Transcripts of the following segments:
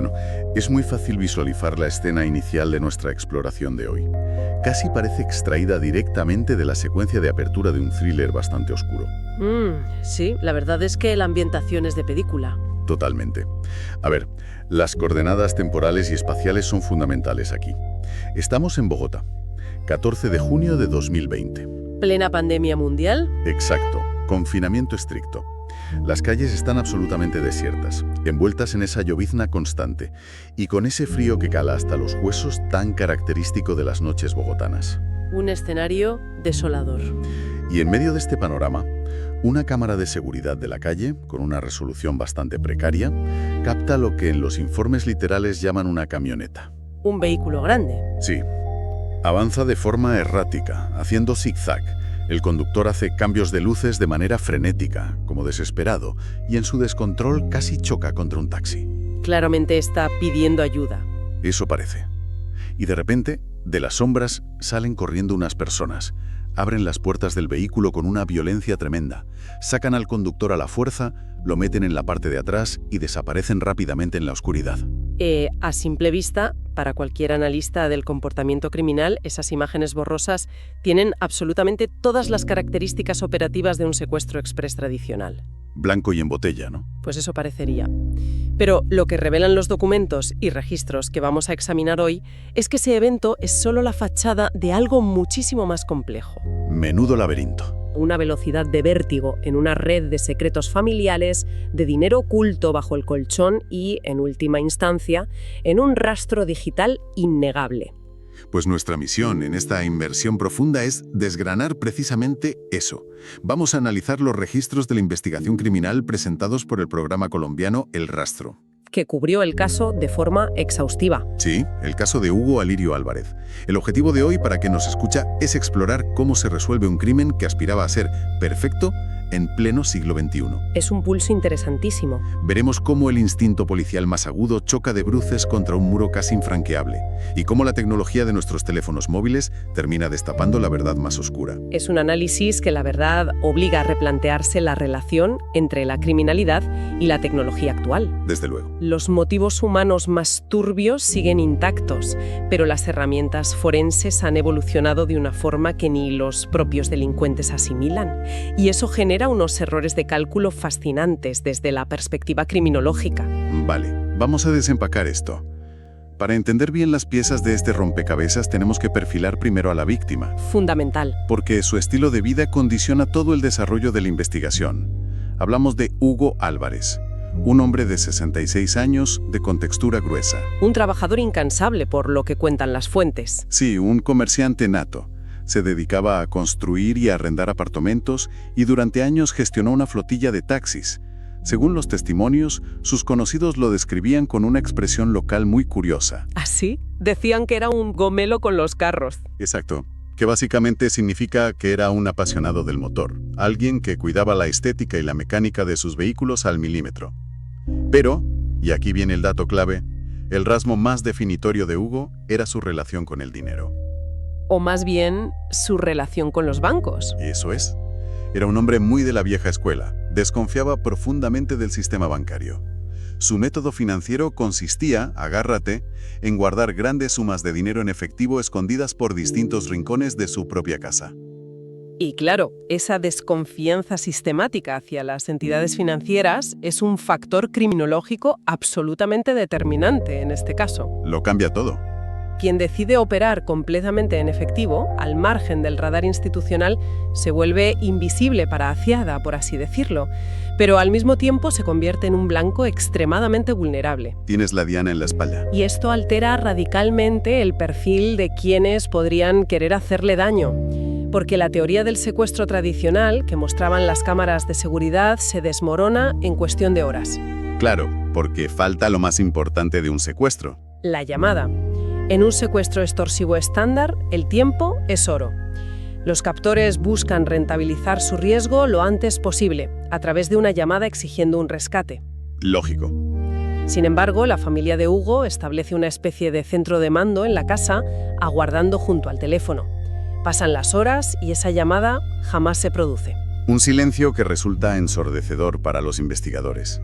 Bueno, es muy fácil visualizar la escena inicial de nuestra exploración de hoy. Casi parece extraída directamente de la secuencia de apertura de un thriller bastante oscuro. Sí, la verdad es que la ambientación es de película. Totalmente. A ver, las coordenadas temporales y espaciales son fundamentales aquí. Estamos en Bogotá, 14 de junio de 2020. ¿Plena pandemia mundial? Exacto, confinamiento estricto. Las calles están absolutamente desiertas, envueltas en esa llovizna constante y con ese frío que cala hasta los huesos tan característico de las noches bogotanas. Un escenario desolador. Y en medio de este panorama, una cámara de seguridad de la calle, con una resolución bastante precaria, capta lo que en los informes literales llaman una camioneta. Un vehículo grande. Sí. Avanza de forma errática, haciendo zigzag. El conductor hace cambios de luces de manera frenética, como desesperado, y en su descontrol casi choca contra un taxi. Claramente está pidiendo ayuda. Eso parece. Y de repente, de las sombras, salen corriendo unas personas. Abren las puertas del vehículo con una violencia tremenda. Sacan al conductor a la fuerza, lo meten en la parte de atrás y desaparecen rápidamente en la oscuridad. A simple vista, para cualquier analista del comportamiento criminal, esas imágenes borrosas tienen absolutamente todas las características operativas de un secuestro express tradicional. Blanco y en botella, ¿no? Pues eso parecería. Pero lo que revelan los documentos y registros que vamos a examinar hoy es que ese evento es solo la fachada de algo muchísimo más complejo. Menudo laberinto. Una velocidad de vértigo en una red de secretos familiares, de dinero oculto bajo el colchón y, en última instancia, en un rastro digital innegable. Pues nuestra misión en esta inmersión profunda es desgranar precisamente eso. Vamos a analizar los registros de la investigación criminal presentados por el programa colombiano El Rastro, que cubrió el caso de forma exhaustiva. Sí, el caso de Hugo Alirio Álvarez. El objetivo de hoy, para quien nos escucha, es explorar cómo se resuelve un crimen que aspiraba a ser perfecto en pleno siglo XXI. Es un pulso interesantísimo. Veremos cómo el instinto policial más agudo choca de bruces contra un muro casi infranqueable y cómo la tecnología de nuestros teléfonos móviles termina destapando la verdad más oscura. Es un análisis que la verdad obliga a replantearse la relación entre la criminalidad y la tecnología actual. Desde luego. Los motivos humanos más turbios siguen intactos, pero las herramientas forenses han evolucionado de una forma que ni los propios delincuentes asimilan. Y eso genera unos errores de cálculo fascinantes desde la perspectiva criminológica. Vale, vamos a desempacar esto. Para entender bien las piezas de este rompecabezas tenemos que perfilar primero a la víctima. Fundamental. Porque su estilo de vida condiciona todo el desarrollo de la investigación. Hablamos de Hugo Álvarez, un hombre de 66 años, de contextura gruesa. Un trabajador incansable por lo que cuentan las fuentes. Sí, un comerciante nato. Se dedicaba a construir y a arrendar apartamentos y durante años gestionó una flotilla de taxis. Según los testimonios, sus conocidos lo describían con una expresión local muy curiosa. ¿Ah, sí? Decían que era un gomelo con los carros. Exacto, que básicamente significa que era un apasionado del motor, alguien que cuidaba la estética y la mecánica de sus vehículos al milímetro. Pero, y aquí viene el dato clave, el rasgo más definitorio de Hugo era su relación con el dinero. O más bien, su relación con los bancos. Eso es. Era un hombre muy de la vieja escuela. Desconfiaba profundamente del sistema bancario. Su método financiero consistía, agárrate, en guardar grandes sumas de dinero en efectivo escondidas por distintos rincones de su propia casa. Y claro, esa desconfianza sistemática hacia las entidades financieras es un factor criminológico absolutamente determinante en este caso. Lo cambia todo. Quien decide operar completamente en efectivo, al margen del radar institucional, se vuelve invisible para Hacienda, por así decirlo, pero al mismo tiempo se convierte en un blanco extremadamente vulnerable. Tienes la diana en la espalda. Y esto altera radicalmente el perfil de quienes podrían querer hacerle daño, porque la teoría del secuestro tradicional que mostraban las cámaras de seguridad se desmorona en cuestión de horas. Claro, porque falta lo más importante de un secuestro. La llamada. En un secuestro extorsivo estándar, el tiempo es oro. Los captores buscan rentabilizar su riesgo lo antes posible, a través de una llamada exigiendo un rescate. Lógico. Sin embargo, la familia de Hugo establece una especie de centro de mando en la casa, aguardando junto al teléfono. Pasan las horas y esa llamada jamás se produce. Un silencio que resulta ensordecedor para los investigadores.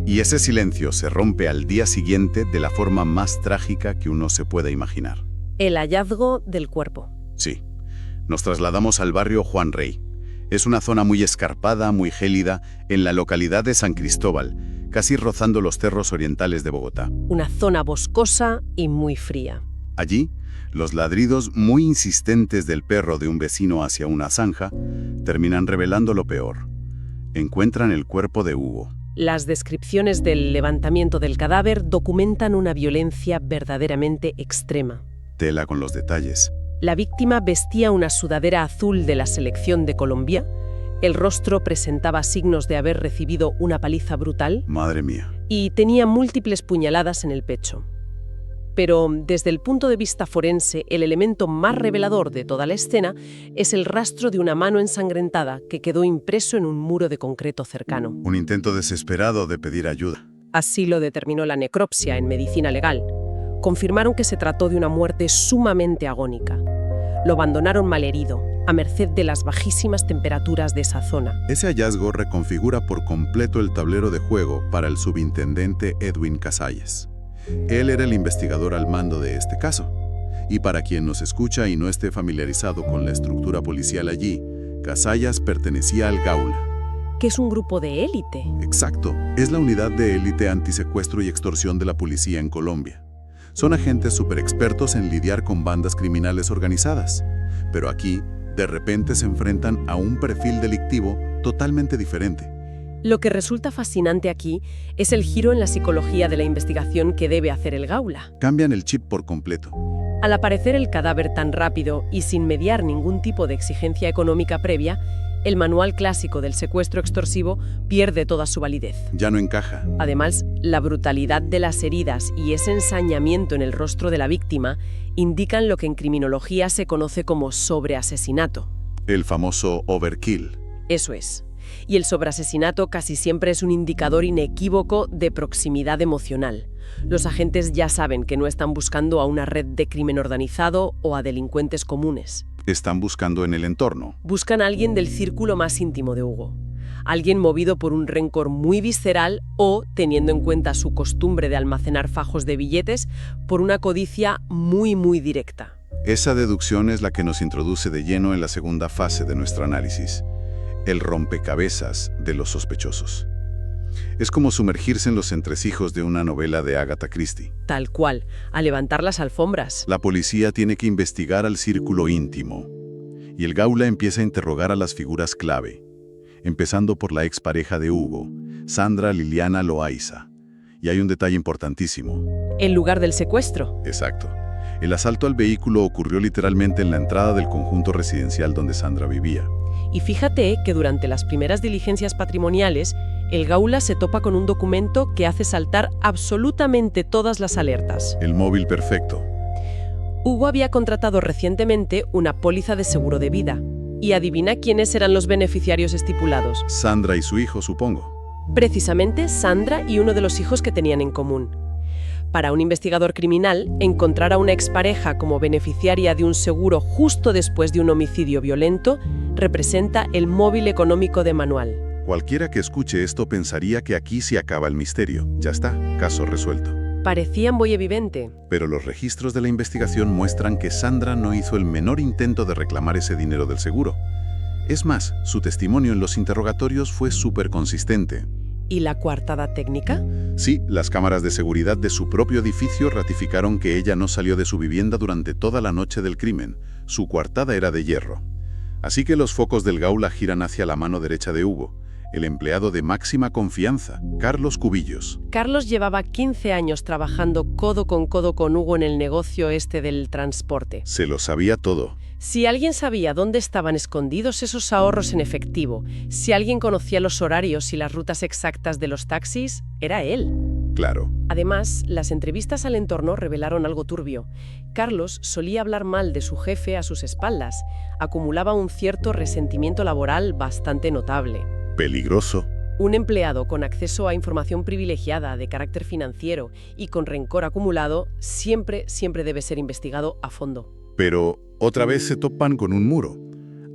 Y ese silencio se rompe al día siguiente de la forma más trágica que uno se pueda imaginar. El hallazgo del cuerpo. Sí, nos trasladamos al barrio Juan Rey. Es una zona muy escarpada, muy gélida, en la localidad de San Cristóbal, casi rozando los cerros orientales de Bogotá. Una zona boscosa y muy fría. Allí, los ladridos muy insistentes del perro de un vecino hacia una zanja terminan revelando lo peor. Encuentran el cuerpo de Hugo. Las descripciones del levantamiento del cadáver documentan una violencia verdaderamente extrema. Tela con los detalles. La víctima vestía una sudadera azul de la selección de Colombia. El rostro presentaba signos de haber recibido una paliza brutal Madre mía. y tenía múltiples puñaladas en el pecho. Pero desde el punto de vista forense, el elemento más revelador de toda la escena es el rastro de una mano ensangrentada que quedó impreso en un muro de concreto cercano. Un intento desesperado de pedir ayuda. Así lo determinó la necropsia en medicina legal. Confirmaron que se trató de una muerte sumamente agónica. Lo abandonaron malherido, a merced de las bajísimas temperaturas de esa zona. Ese hallazgo reconfigura por completo el tablero de juego para el subintendente Edwin Casalles. Él era el investigador al mando de este caso. Y para quien nos escucha y no esté familiarizado con la estructura policial allí, Casallas pertenecía al Gaula. Que es un grupo de élite. Exacto, es la unidad de élite antisecuestro y extorsión de la policía en Colombia. Son agentes superexpertos en lidiar con bandas criminales organizadas. Pero aquí, de repente se enfrentan a un perfil delictivo totalmente diferente. Lo que resulta fascinante aquí es el giro en la psicología de la investigación que debe hacer el Gaula. Cambian el chip por completo. Al aparecer el cadáver tan rápido y sin mediar ningún tipo de exigencia económica previa, el manual clásico del secuestro extorsivo pierde toda su validez. Ya no encaja. Además, la brutalidad de las heridas y ese ensañamiento en el rostro de la víctima indican lo que en criminología se conoce como sobreasesinato. El famoso overkill. Eso es. Y el sobreasesinato casi siempre es un indicador inequívoco de proximidad emocional. Los agentes ya saben que no están buscando a una red de crimen organizado o a delincuentes comunes. Están buscando en el entorno. Buscan a alguien del círculo más íntimo de Hugo. Alguien movido por un rencor muy visceral o, teniendo en cuenta su costumbre de almacenar fajos de billetes, por una codicia muy directa. Esa deducción es la que nos introduce de lleno en la segunda fase de nuestro análisis. El rompecabezas de los sospechosos. Es como sumergirse en los entresijos de una novela de Agatha Christie. Tal cual, a levantar las alfombras. La policía tiene que investigar al círculo íntimo. Y el Gaula empieza a interrogar a las figuras clave, empezando por la expareja de Hugo, Sandra Liliana Loaiza. Y hay un detalle importantísimo. El lugar del secuestro. Exacto. El asalto al vehículo ocurrió literalmente en la entrada del conjunto residencial donde Sandra vivía. Y fíjate que durante las primeras diligencias patrimoniales, el Gaula se topa con un documento que hace saltar absolutamente todas las alertas. El móvil perfecto. Hugo había contratado recientemente una póliza de seguro de vida. Y adivina quiénes eran los beneficiarios estipulados. Sandra y su hijo, supongo. Precisamente Sandra y uno de los hijos que tenían en común. Para un investigador criminal, encontrar a una expareja como beneficiaria de un seguro justo después de un homicidio violento representa el móvil económico de Manuel. Cualquiera que escuche esto pensaría que aquí se acaba el misterio. Ya está, caso resuelto. Parecía muy evidente. Pero los registros de la investigación muestran que Sandra no hizo el menor intento de reclamar ese dinero del seguro. Es más, su testimonio en los interrogatorios fue súper consistente. ¿Y la coartada técnica? Sí, las cámaras de seguridad de su propio edificio ratificaron que ella no salió de su vivienda durante toda la noche del crimen. Su coartada era de hierro. Así que los focos del Gaula giran hacia la mano derecha de Hugo, el empleado de máxima confianza, Carlos Cubillos. Carlos llevaba 15 años trabajando codo con Hugo en el negocio este del transporte. Se lo sabía todo. Si alguien sabía dónde estaban escondidos esos ahorros en efectivo, si alguien conocía los horarios y las rutas exactas de los taxis, era él. Claro. Además, las entrevistas al entorno revelaron algo turbio. Carlos solía hablar mal de su jefe a sus espaldas. Acumulaba un cierto resentimiento laboral bastante notable. Peligroso. Un empleado con acceso a información privilegiada de carácter financiero y con rencor acumulado siempre debe ser investigado a fondo. Pero otra vez se topan con un muro.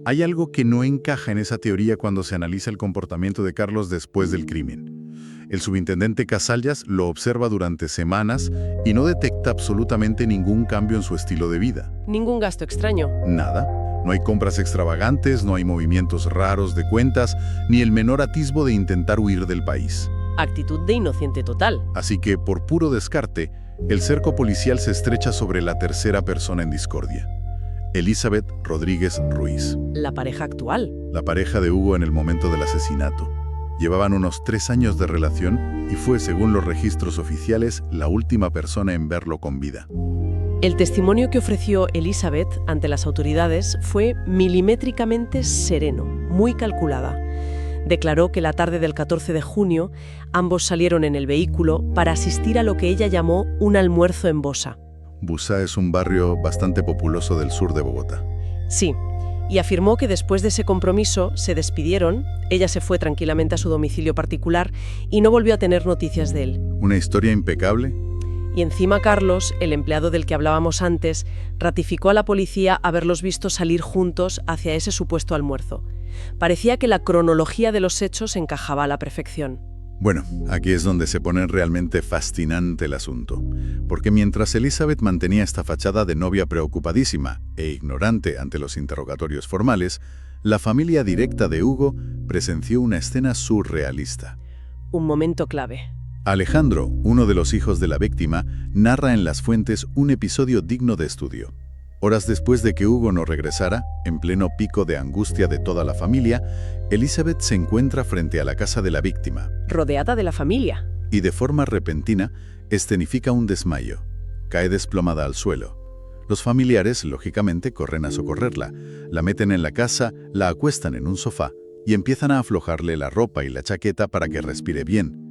Hay algo que no encaja en esa teoría cuando se analiza el comportamiento de Carlos después del crimen. El subintendente Casallas lo observa durante semanas y no detecta absolutamente ningún cambio en su estilo de vida. Ningún gasto extraño. Nada. No hay compras extravagantes, no hay movimientos raros de cuentas, ni el menor atisbo de intentar huir del país. Actitud de inocente total. Así que, por puro descarte, el cerco policial se estrecha sobre la tercera persona en discordia. Elizabeth Rodríguez Ruiz. La pareja actual. La pareja de Hugo en el momento del asesinato. Llevaban unos 3 años de relación y fue, según los registros oficiales, la última persona en verlo con vida. El testimonio que ofreció Elizabeth ante las autoridades fue milimétricamente sereno, muy calculada. Declaró que la tarde del 14 de junio ambos salieron en el vehículo para asistir a lo que ella llamó un almuerzo en Bosa. Bosa es un barrio bastante populoso del sur de Bogotá. Sí, y afirmó que después de ese compromiso se despidieron, ella se fue tranquilamente a su domicilio particular y no volvió a tener noticias de él. Una historia impecable. Y encima Carlos, el empleado del que hablábamos antes, ratificó a la policía haberlos visto salir juntos hacia ese supuesto almuerzo. Parecía que la cronología de los hechos encajaba a la perfección. Bueno, aquí es donde se pone realmente fascinante el asunto, porque mientras Elizabeth mantenía esta fachada de novia preocupadísima e ignorante ante los interrogatorios formales, la familia directa de Hugo presenció una escena surrealista. Un momento clave. Alejandro, uno de los hijos de la víctima, narra en las fuentes un episodio digno de estudio. Horas después de que Hugo no regresara, en pleno pico de angustia de toda la familia, Elizabeth se encuentra frente a la casa de la víctima. Rodeada de la familia. Y de forma repentina, escenifica un desmayo. Cae desplomada al suelo. Los familiares, lógicamente, corren a socorrerla. La meten en la casa, la acuestan en un sofá y empiezan a aflojarle la ropa y la chaqueta para que respire bien.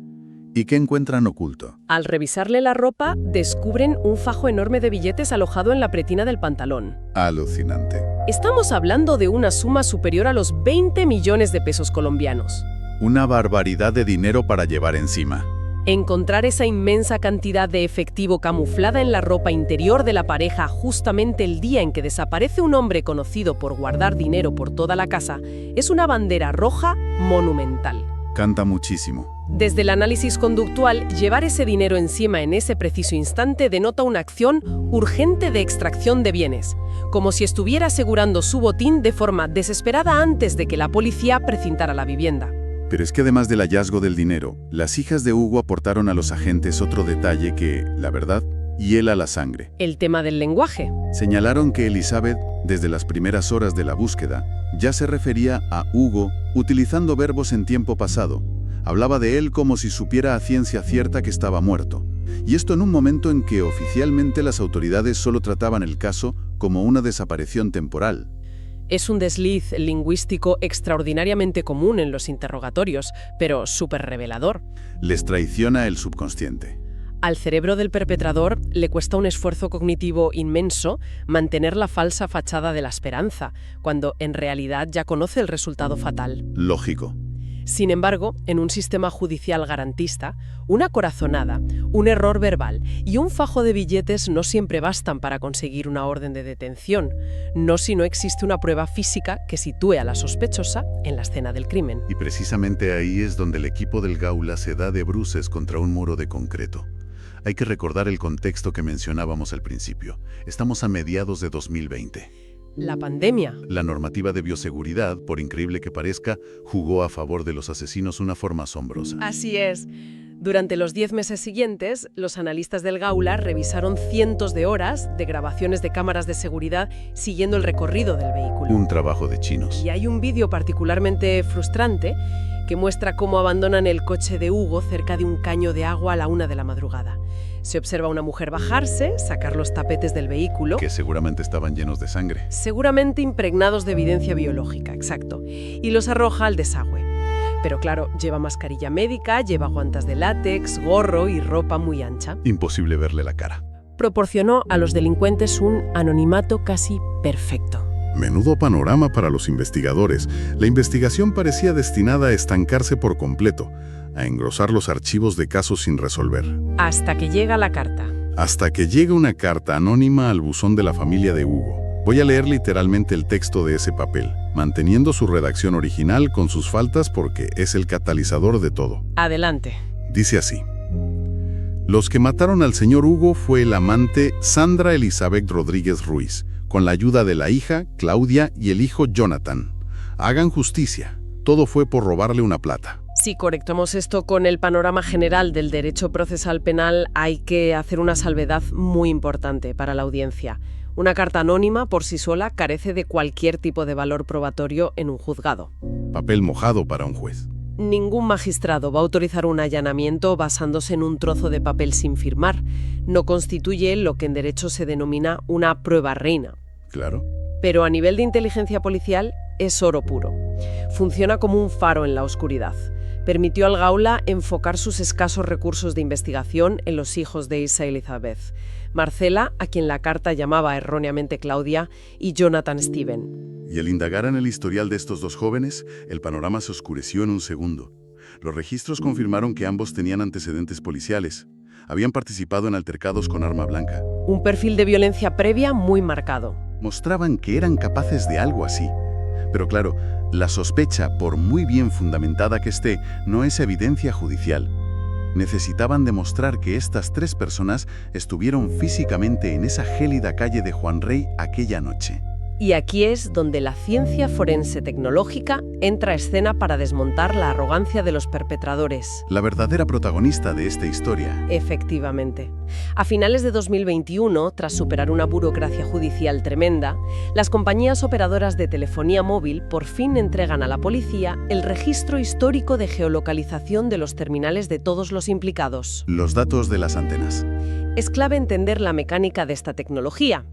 ¿Y qué encuentran oculto? Al revisarle la ropa, descubren un fajo enorme de billetes alojado en la pretina del pantalón. Alucinante. Estamos hablando de una suma superior a los 20 millones de pesos colombianos. Una barbaridad de dinero para llevar encima. Encontrar esa inmensa cantidad de efectivo camuflada en la ropa interior de la pareja justamente el día en que desaparece un hombre conocido por guardar dinero por toda la casa es una bandera roja monumental. Canta muchísimo. Desde el análisis conductual, llevar ese dinero encima en ese preciso instante denota una acción urgente de extracción de bienes, como si estuviera asegurando su botín de forma desesperada antes de que la policía precintara la vivienda. Pero es que además del hallazgo del dinero, las hijas de Hugo aportaron a los agentes otro detalle que, la verdad, hiela la sangre. El tema del lenguaje. Señalaron que Elizabeth, desde las primeras horas de la búsqueda, ya se refería a Hugo utilizando verbos en tiempo pasado. Hablaba de él como si supiera a ciencia cierta que estaba muerto. Y esto en un momento en que oficialmente las autoridades solo trataban el caso como una desaparición temporal. Es un desliz lingüístico extraordinariamente común en los interrogatorios, pero súper revelador. Les traiciona el subconsciente. Al cerebro del perpetrador le cuesta un esfuerzo cognitivo inmenso mantener la falsa fachada de la esperanza, cuando en realidad ya conoce el resultado fatal. Lógico. Sin embargo, en un sistema judicial garantista, una corazonada, un error verbal y un fajo de billetes no siempre bastan para conseguir una orden de detención, no si no existe una prueba física que sitúe a la sospechosa en la escena del crimen. Y precisamente ahí es donde el equipo del Gaula se da de bruces contra un muro de concreto. Hay que recordar el contexto que mencionábamos al principio. Estamos a mediados de 2020. La pandemia. La normativa de bioseguridad, por increíble que parezca, jugó a favor de los asesinos una forma asombrosa. Así es. Durante los 10 meses siguientes, los analistas del Gaula revisaron cientos de horas de grabaciones de cámaras de seguridad siguiendo el recorrido del vehículo. Un trabajo de chinos. Y hay un vídeo particularmente frustrante que muestra cómo abandonan el coche de Hugo cerca de un caño de agua a la 1 de la madrugada. Se observa a una mujer bajarse, sacar los tapetes del vehículo. Que seguramente estaban llenos de sangre. Seguramente impregnados de evidencia biológica, exacto. Y los arroja al desagüe. Pero claro, lleva mascarilla médica, lleva guantes de látex, gorro y ropa muy ancha. Imposible verle la cara. Proporcionó a los delincuentes un anonimato casi perfecto. Menudo panorama para los investigadores. La investigación parecía destinada a estancarse por completo, a engrosar los archivos de casos sin resolver. Hasta que llega la carta. Hasta que llega una carta anónima al buzón de la familia de Hugo. Voy a leer literalmente el texto de ese papel, manteniendo su redacción original con sus faltas porque es el catalizador de todo. Adelante. Dice así: los que mataron al señor Hugo fue el amante Sandra Elizabeth Rodríguez Ruiz, con la ayuda de la hija, Claudia, y el hijo, Jonathan. Hagan justicia. Todo fue por robarle una plata. Si conectamos esto con el panorama general del derecho procesal penal, hay que hacer una salvedad muy importante para la audiencia. Una carta anónima, por sí sola, carece de cualquier tipo de valor probatorio en un juzgado. Papel mojado para un juez. Ningún magistrado va a autorizar un allanamiento basándose en un trozo de papel sin firmar. No constituye lo que en derecho se denomina una prueba reina. Claro. Pero a nivel de inteligencia policial es oro puro. Funciona como un faro en la oscuridad. Permitió al Gaula enfocar sus escasos recursos de investigación en los hijos de Isa Elizabeth, Marcela, a quien la carta llamaba erróneamente Claudia, y Jonathan Steven. Y al indagar en el historial de estos dos jóvenes, el panorama se oscureció en un segundo. Los registros confirmaron que ambos tenían antecedentes policiales. Habían participado en altercados con arma blanca. Un perfil de violencia previa muy marcado. Mostraban que eran capaces de algo así. Pero claro, la sospecha, por muy bien fundamentada que esté, no es evidencia judicial. Necesitaban demostrar que estas tres personas estuvieron físicamente en esa gélida calle de Juan Rey aquella noche. Y aquí es donde la ciencia forense tecnológica entra a escena para desmontar la arrogancia de los perpetradores. La verdadera protagonista de esta historia. Efectivamente. A finales de 2021, tras superar una burocracia judicial tremenda, las compañías operadoras de telefonía móvil por fin entregan a la policía el registro histórico de geolocalización de los terminales de todos los implicados. Los datos de las antenas. Es clave entender la mecánica de esta tecnología.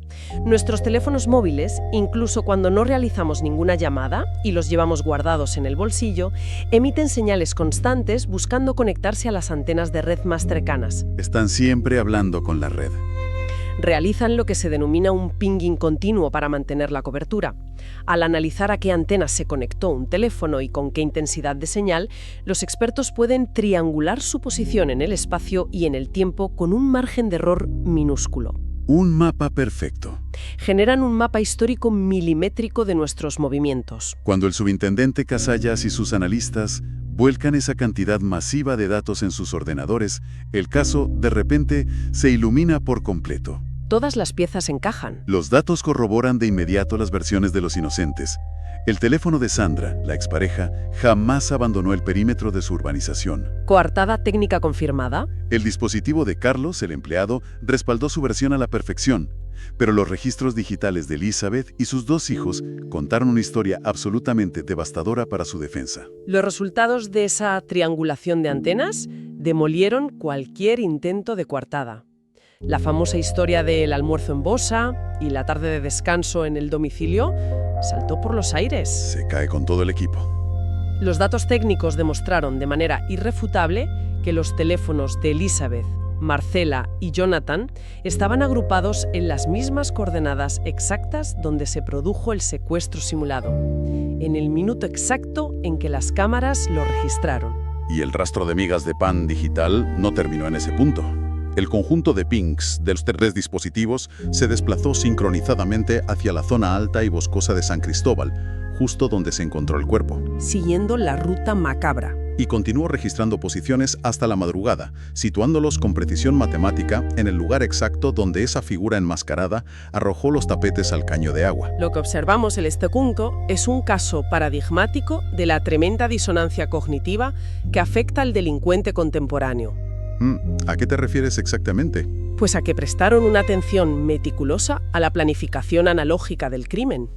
Nuestros teléfonos móviles, incluso cuando no realizamos ninguna llamada y los llevamos guardados en el bolsillo, emiten señales constantes buscando conectarse a las antenas de red más cercanas. Están siempre hablando con la red. Realizan lo que se denomina un pinging continuo para mantener la cobertura. Al analizar a qué antenas se conectó un teléfono y con qué intensidad de señal, los expertos pueden triangular su posición en el espacio y en el tiempo con un margen de error minúsculo. Un mapa perfecto. Generan un mapa histórico milimétrico de nuestros movimientos. Cuando el subintendente Casallas y sus analistas vuelcan esa cantidad masiva de datos en sus ordenadores, el caso, de repente, se ilumina por completo. Todas las piezas encajan. Los datos corroboran de inmediato las versiones de los inocentes. El teléfono de Sandra, la expareja, jamás abandonó el perímetro de su urbanización. Coartada técnica confirmada. El dispositivo de Carlos, el empleado, respaldó su versión a la perfección. Pero los registros digitales de Elizabeth y sus dos hijos contaron una historia absolutamente devastadora para su defensa. Los resultados de esa triangulación de antenas demolieron cualquier intento de coartada. La famosa historia del almuerzo en Bosa y la tarde de descanso en el domicilio saltó por los aires. Se cae con todo el equipo. Los datos técnicos demostraron de manera irrefutable que los teléfonos de Elizabeth, Marcela y Jonathan estaban agrupados en las mismas coordenadas exactas donde se produjo el secuestro simulado, en el minuto exacto en que las cámaras lo registraron. Y el rastro de migas de pan digital no terminó en ese punto. El conjunto de pings de los tres dispositivos se desplazó sincronizadamente hacia la zona alta y boscosa de San Cristóbal, justo donde se encontró el cuerpo. Siguiendo la ruta macabra. Y continuó registrando posiciones hasta la madrugada, situándolos con precisión matemática en el lugar exacto donde esa figura enmascarada arrojó los tapetes al caño de agua. Lo que observamos en este punto es un caso paradigmático de la tremenda disonancia cognitiva que afecta al delincuente contemporáneo. ¿A qué te refieres exactamente? Pues a que prestaron una atención meticulosa a la planificación analógica del crimen.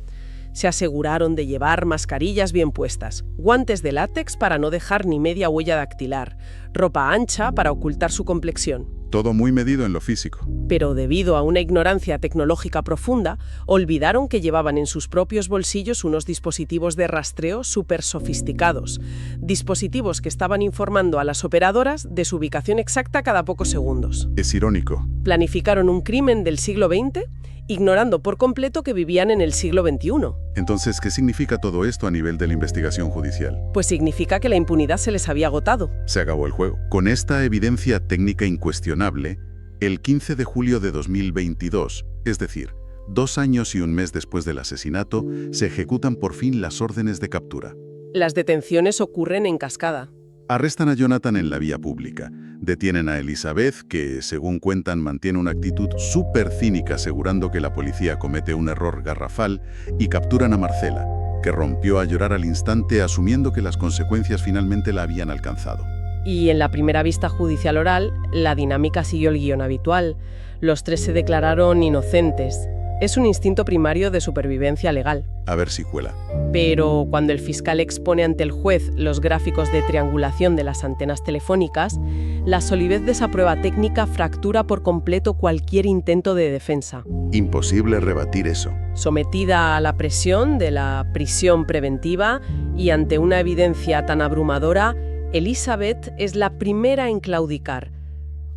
Se aseguraron de llevar mascarillas bien puestas, guantes de látex para no dejar ni media huella dactilar, ropa ancha para ocultar su complexión. Todo muy medido en lo físico. Pero debido a una ignorancia tecnológica profunda, olvidaron que llevaban en sus propios bolsillos unos dispositivos de rastreo súper sofisticados. Dispositivos que estaban informando a las operadoras de su ubicación exacta cada pocos segundos. Es irónico. Planificaron un crimen del siglo XX, ignorando por completo que vivían en el siglo XXI. Entonces, ¿qué significa todo esto a nivel de la investigación judicial? Pues significa que la impunidad se les había agotado. Se acabó el juego. Con esta evidencia técnica incuestionable, el 15 de julio de 2022, es decir, 2 años y un mes después del asesinato, se ejecutan por fin las órdenes de captura. Las detenciones ocurren en cascada. Arrestan a Jonathan en la vía pública. Detienen a Elizabeth, que, según cuentan, mantiene una actitud súper cínica asegurando que la policía comete un error garrafal, y capturan a Marcela, que rompió a llorar al instante asumiendo que las consecuencias finalmente la habían alcanzado. Y en la primera vista judicial oral, la dinámica siguió el guión habitual. Los tres se declararon inocentes. Es un instinto primario de supervivencia legal. A ver si cuela. Pero cuando el fiscal expone ante el juez los gráficos de triangulación de las antenas telefónicas, la solidez de esa prueba técnica fractura por completo cualquier intento de defensa. Imposible rebatir eso. Sometida a la presión de la prisión preventiva y ante una evidencia tan abrumadora, Elizabeth es la primera en claudicar.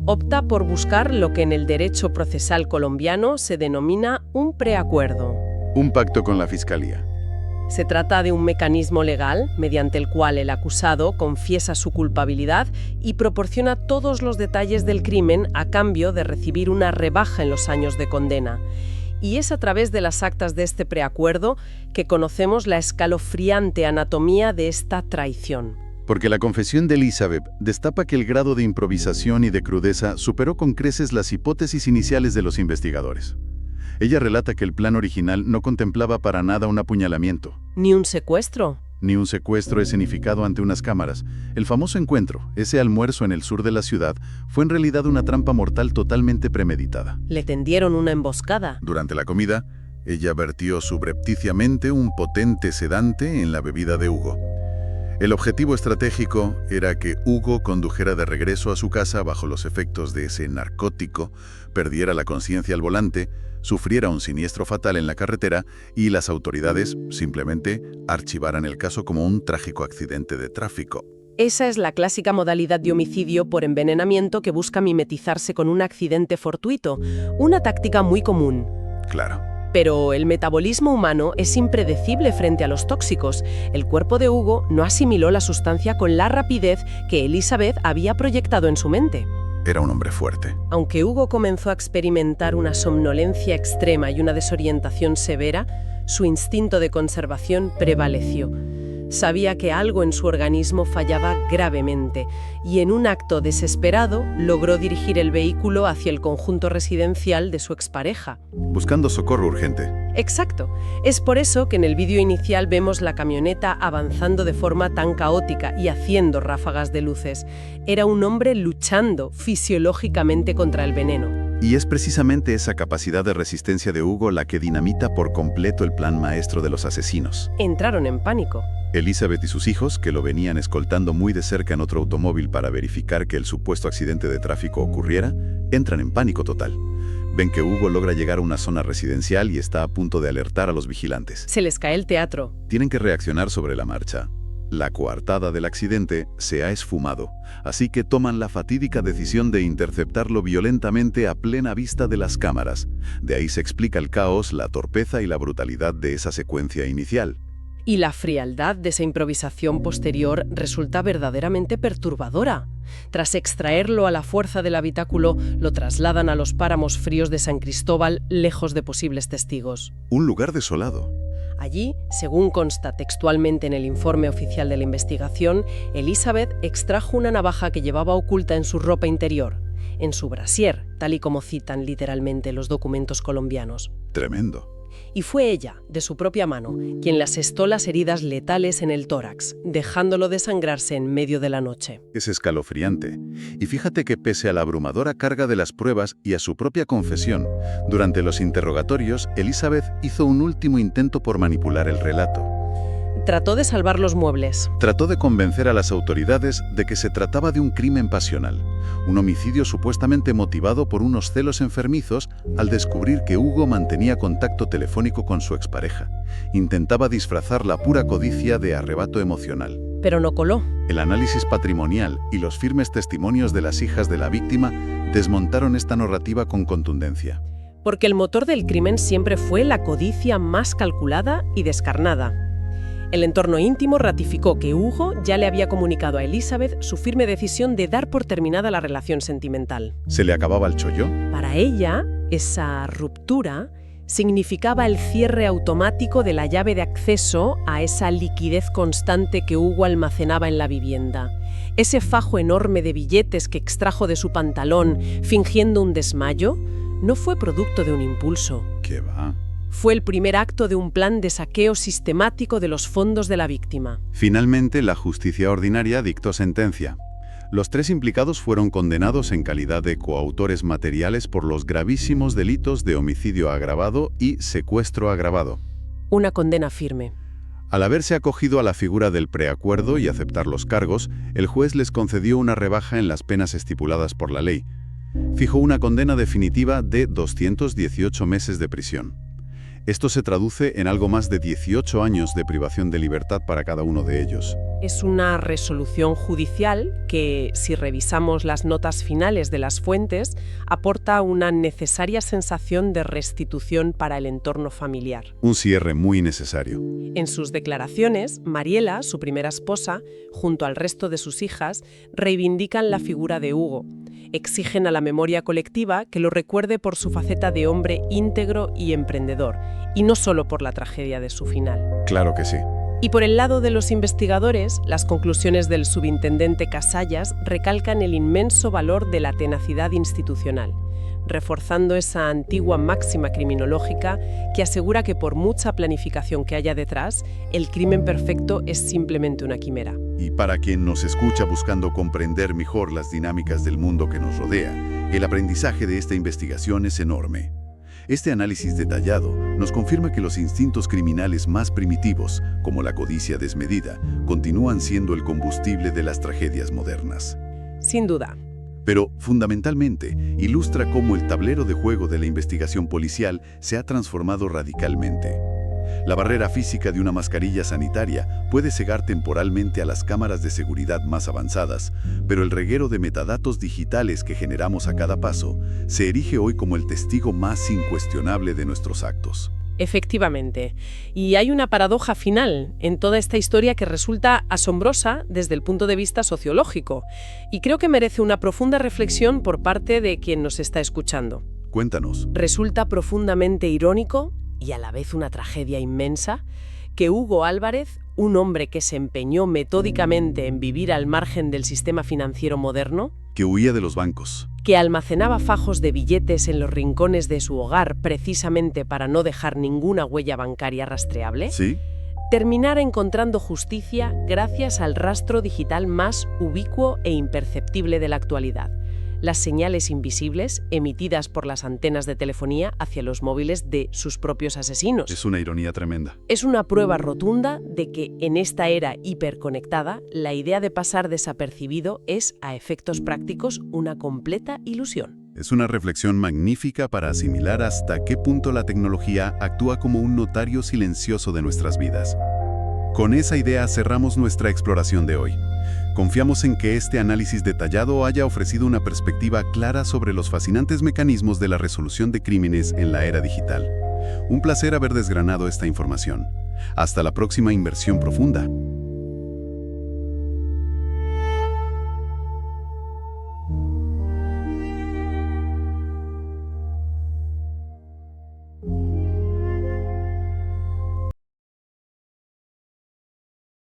Opta por buscar lo que en el derecho procesal colombiano se denomina un preacuerdo. Un pacto con la fiscalía. Se trata de un mecanismo legal mediante el cual el acusado confiesa su culpabilidad y proporciona todos los detalles del crimen a cambio de recibir una rebaja en los años de condena. Y es a través de las actas de este preacuerdo que conocemos la escalofriante anatomía de esta traición. Porque la confesión de Elizabeth destapa que el grado de improvisación y de crudeza superó con creces las hipótesis iniciales de los investigadores. Ella relata que el plan original no contemplaba para nada un apuñalamiento. ¿Ni un secuestro? Ni un secuestro escenificado ante unas cámaras. El famoso encuentro, ese almuerzo en el sur de la ciudad, fue en realidad una trampa mortal totalmente premeditada. Le tendieron una emboscada. Durante la comida, ella vertió subrepticiamente un potente sedante en la bebida de Hugo. El objetivo estratégico era que Hugo condujera de regreso a su casa bajo los efectos de ese narcótico, perdiera la conciencia al volante, sufriera un siniestro fatal en la carretera y las autoridades simplemente archivaran el caso como un trágico accidente de tráfico. Esa es la clásica modalidad de homicidio por envenenamiento que busca mimetizarse con un accidente fortuito, una táctica muy común. Claro. Pero el metabolismo humano es impredecible frente a los tóxicos. El cuerpo de Hugo no asimiló la sustancia con la rapidez que Elizabeth había proyectado en su mente. Era un hombre fuerte. Aunque Hugo comenzó a experimentar una somnolencia extrema y una desorientación severa, su instinto de conservación prevaleció. Sabía que algo en su organismo fallaba gravemente y en un acto desesperado logró dirigir el vehículo hacia el conjunto residencial de su expareja. Buscando socorro urgente. Exacto. Es por eso que en el vídeo inicial vemos la camioneta avanzando de forma tan caótica y haciendo ráfagas de luces. Era un hombre luchando fisiológicamente contra el veneno. Y es precisamente esa capacidad de resistencia de Hugo la que dinamita por completo el plan maestro de los asesinos. Entraron en pánico. Elizabeth y sus hijos, que lo venían escoltando muy de cerca en otro automóvil para verificar que el supuesto accidente de tráfico ocurriera, entran en pánico total. Ven que Hugo logra llegar a una zona residencial y está a punto de alertar a los vigilantes. Se les cae el teatro. Tienen que reaccionar sobre la marcha. La coartada del accidente se ha esfumado, así que toman la fatídica decisión de interceptarlo violentamente a plena vista de las cámaras. De ahí se explica el caos, la torpeza y la brutalidad de esa secuencia inicial. Y la frialdad de esa improvisación posterior resulta verdaderamente perturbadora. Tras extraerlo a la fuerza del habitáculo, lo trasladan a los páramos fríos de San Cristóbal, lejos de posibles testigos. Un lugar desolado. Allí, según consta textualmente en el informe oficial de la investigación, Elizabeth extrajo una navaja que llevaba oculta en su ropa interior, en su brasier, tal y como citan literalmente los documentos colombianos. Tremendo. Y fue ella, de su propia mano, quien le asestó las heridas letales en el tórax, dejándolo desangrarse en medio de la noche. Es escalofriante. Y fíjate que pese a la abrumadora carga de las pruebas y a su propia confesión, durante los interrogatorios, Elizabeth hizo un último intento por manipular el relato. Trató de salvar los muebles. Trató de convencer a las autoridades de que se trataba de un crimen pasional, un homicidio supuestamente motivado por unos celos enfermizos al descubrir que Hugo mantenía contacto telefónico con su expareja. Intentaba disfrazar la pura codicia de arrebato emocional. Pero no coló. El análisis patrimonial y los firmes testimonios de las hijas de la víctima desmontaron esta narrativa con contundencia. Porque el motor del crimen siempre fue la codicia más calculada y descarnada. El entorno íntimo ratificó que Hugo ya le había comunicado a Elizabeth su firme decisión de dar por terminada la relación sentimental. ¿Se le acababa el chollo? Para ella, esa ruptura Significaba el cierre automático de la llave de acceso a esa liquidez constante que Hugo almacenaba en la vivienda. Ese fajo enorme de billetes que extrajo de su pantalón, fingiendo un desmayo, no fue producto de un impulso. ¿Qué va? Fue el primer acto de un plan de saqueo sistemático de los fondos de la víctima. Finalmente, la justicia ordinaria dictó sentencia. Los 3 implicados fueron condenados en calidad de coautores materiales por los gravísimos delitos de homicidio agravado y secuestro agravado. Una condena firme. Al haberse acogido a la figura del preacuerdo y aceptar los cargos, el juez les concedió una rebaja en las penas estipuladas por la ley. Fijó una condena definitiva de 218 meses de prisión. Esto se traduce en algo más de 18 años de privación de libertad para cada uno de ellos. Es una resolución judicial que, si revisamos las notas finales de las fuentes, aporta una necesaria sensación de restitución para el entorno familiar. Un cierre muy necesario. En sus declaraciones, Mariela, su primera esposa, junto al resto de sus hijas, reivindican la figura de Hugo. Exigen a la memoria colectiva que lo recuerde por su faceta de hombre íntegro y emprendedor, y no solo por la tragedia de su final. Claro que sí. Y por el lado de los investigadores, las conclusiones del subintendente Casallas recalcan el inmenso valor de la tenacidad institucional, reforzando esa antigua máxima criminológica que asegura que por mucha planificación que haya detrás, el crimen perfecto es simplemente una quimera. Y para quien nos escucha buscando comprender mejor las dinámicas del mundo que nos rodea, el aprendizaje de esta investigación es enorme. Este análisis detallado nos confirma que los instintos criminales más primitivos, como la codicia desmedida, continúan siendo el combustible de las tragedias modernas. Sin duda. Pero, fundamentalmente, ilustra cómo el tablero de juego de la investigación policial se ha transformado radicalmente. La barrera física de una mascarilla sanitaria puede cegar temporalmente a las cámaras de seguridad más avanzadas, pero el reguero de metadatos digitales que generamos a cada paso se erige hoy como el testigo más incuestionable de nuestros actos. Efectivamente. Y hay una paradoja final en toda esta historia que resulta asombrosa desde el punto de vista sociológico, y creo que merece una profunda reflexión por parte de quien nos está escuchando. Cuéntanos. Resulta profundamente irónico y a la vez una tragedia inmensa, que Hugo Álvarez, un hombre que se empeñó metódicamente en vivir al margen del sistema financiero moderno, Que huía de los bancos. que almacenaba fajos de billetes en los rincones de su hogar precisamente para no dejar ninguna huella bancaria rastreable, ¿Sí? terminara encontrando justicia gracias al rastro digital más ubicuo e imperceptible de la actualidad: las señales invisibles emitidas por las antenas de telefonía hacia los móviles de sus propios asesinos. Es una ironía tremenda. Es una prueba rotunda de que en esta era hiperconectada, la idea de pasar desapercibido es, a efectos prácticos, una completa ilusión. Es una reflexión magnífica para asimilar hasta qué punto la tecnología actúa como un notario silencioso de nuestras vidas. Con esa idea cerramos nuestra exploración de hoy. Confiamos en que este análisis detallado haya ofrecido una perspectiva clara sobre los fascinantes mecanismos de la resolución de crímenes en la era digital. Un placer haber desgranado esta información. Hasta la próxima inversión profunda.